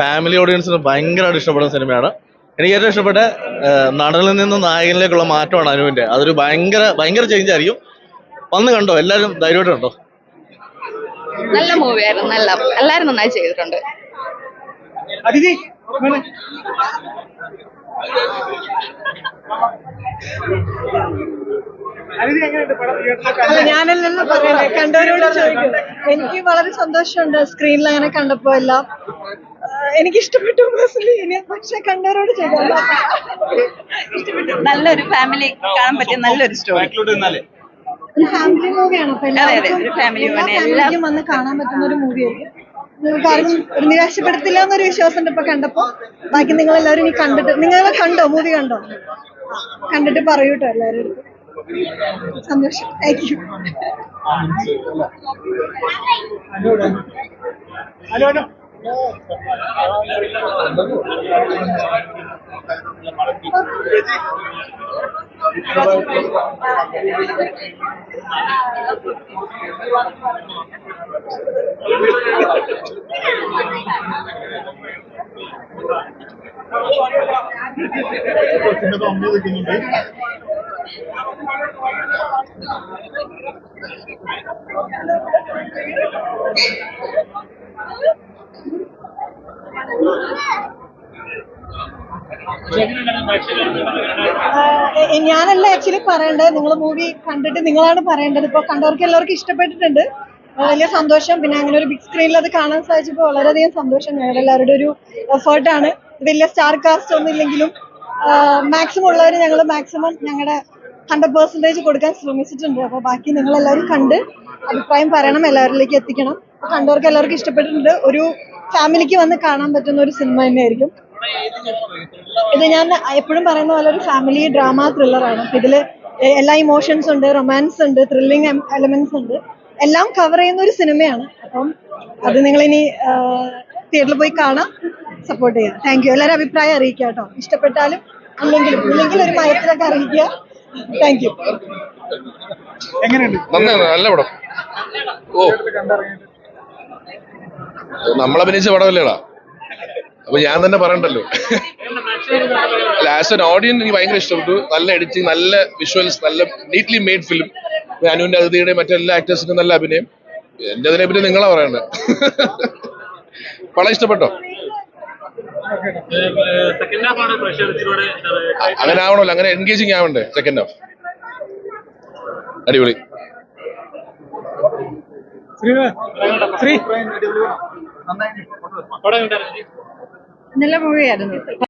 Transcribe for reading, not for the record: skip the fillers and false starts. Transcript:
Family ഓഡിയൻസിന് ഭയങ്കരമായിട്ട് ഇഷ്ടപ്പെടുന്ന സിനിമയാണ്. എനിക്ക് ഏറ്റവും ഇഷ്ടപ്പെട്ട നടനിൽ നിന്ന് നായകനിലേക്കുള്ള മാറ്റമാണ് അനുവിന്റെ. അതൊരു ഭയങ്കര ഭയങ്കര ചേഞ്ച് ആയിരിക്കും. വന്ന് കണ്ടോ, എല്ലാവരും ധൈര്യമായിട്ട് കണ്ടോ. നല്ല മൂവിയായിരുന്നു. എല്ലാവരും നന്നായി ചെയ്തിട്ടുണ്ട്. ഞാനല്ലല്ലോ പറയുന്നത്, കണ്ടവരോട് ചോദിക്കും. എനിക്ക് വളരെ സന്തോഷമുണ്ട് സ്ക്രീനിൽ അങ്ങനെ കണ്ടപ്പോ എല്ലാം എനിക്ക് ഇഷ്ടപ്പെട്ടു പേഴ്സണലി. പക്ഷെ കണ്ടവരോട് ചോദിക്കാം. നല്ലൊരു ഫാമിലി കാണാൻ പറ്റിയ നല്ലൊരു സ്റ്റോറി. ഫാമിലി മൂവിയാണ്. എല്ലാവർക്കും വന്ന് കാണാൻ പറ്റുന്ന ഒരു മൂവിയായിരിക്കും. കാരണം ഒരു നിരാശപ്പെടുത്തില്ല എന്നൊരു വിശ്വാസമുണ്ട് ഇപ്പൊ കണ്ടപ്പോ. ബാക്കി നിങ്ങൾ എല്ലാവരും ഇനി കണ്ടിട്ട്, നിങ്ങൾ കണ്ടോ, മൂവി കണ്ടോ? കണ്ടിട്ട് പറയൂട്ടോ എല്ലാവരും. സന്തോഷം. Thank you. ഞാനല്ല ആക്ച്വലി പറയേണ്ടത്. നിങ്ങൾ മൂവി കണ്ടിട്ട് നിങ്ങളാണ് പറയേണ്ടത്. ഇപ്പൊ കണ്ടവർക്ക് എല്ലാവർക്കും ഇഷ്ടപ്പെട്ടിട്ടുണ്ട്. വലിയ സന്തോഷം. പിന്നെ അങ്ങനെ ഒരു ബിഗ് സ്ക്രീനിൽ അത് കാണാൻ സാധിച്ചപ്പോൾ വളരെയധികം സന്തോഷം. ഞങ്ങളുടെ എല്ലാവരുടെ ഒരു എഫേർട്ടാണ്. വലിയ സ്റ്റാർ കാസ്റ്റ് ഒന്നും ഇല്ലെങ്കിലും മാക്സിമം ഉള്ളവർ ഞങ്ങൾ മാക്സിമം ഞങ്ങളുടെ 100% കൊടുക്കാൻ ശ്രമിച്ചിട്ടുണ്ട്. അപ്പോൾ ബാക്കി നിങ്ങളെല്ലാവരും കണ്ട് അഭിപ്രായം പറയണം, എല്ലാവരിലേക്ക് എത്തിക്കണം. കണ്ടവർക്ക് എല്ലാവർക്കും ഇഷ്ടപ്പെട്ടിട്ടുണ്ട്. ഒരു ഫാമിലിക്ക് വന്ന് കാണാൻ പറ്റുന്ന ഒരു സിനിമ തന്നെയായിരിക്കും ഇത്. ഞാൻ എപ്പോഴും പറയുന്ന പോലെ ഒരു ഫാമിലി ഡ്രാമ ത്രില്ലറാണ്. ഇതില് എല്ലാ ഇമോഷൻസ് ഉണ്ട്, റൊമാൻസ് ഉണ്ട്, ത്രില്ലിംഗ് എലമെന്റ്സ് ഉണ്ട്. എല്ലാം കവർ ചെയ്യുന്ന ഒരു സിനിമയാണ്. അപ്പം അത് നിങ്ങളിനി തിയേറ്ററിൽ പോയി കാണാം, സപ്പോർട്ട് ചെയ്യാം. Thank you. എല്ലാവരും അഭിപ്രായം അറിയിക്കുക കേട്ടോ. ഇഷ്ടപ്പെട്ടാലും ഇല്ലെങ്കിൽ ഒരു മയത്തിലൊക്കെ അറിയിക്കുക. Thank you. നല്ല പടം. ഓ, നമ്മളഭിനയിച്ച പടമല്ലേടാ, അപ്പൊ ഞാൻ തന്നെ പറയണ്ടല്ലോ. ആസ് എൻ ഓഡിയൻസ് എനിക്ക് ഭയങ്കര ഇഷ്ടപ്പെട്ടു. നല്ല എഡിറ്റിംഗ്, നല്ല വിഷ്വൽസ്, നല്ല നീറ്റ്ലി മെയ്ഡ് ഫിലിം. അനുവിന്റെ അതിഥിയുടെ മറ്റെല്ലാ ആക്ടേഴ്സിനും നല്ല അഭിനയം. എന്റെ അതിനെ പറ്റി നിങ്ങളാ പറയണ്ടേ. പടം ഇഷ്ടപ്പെട്ടോ? അങ്ങനെ ആവണല്ലോ, അങ്ങനെ എൻഗേജിങ് ആവണ്ടേ സെക്കൻഡ് ഹാഫ്. അടിപൊളി. നല്ല മൂവിയായിരുന്നു.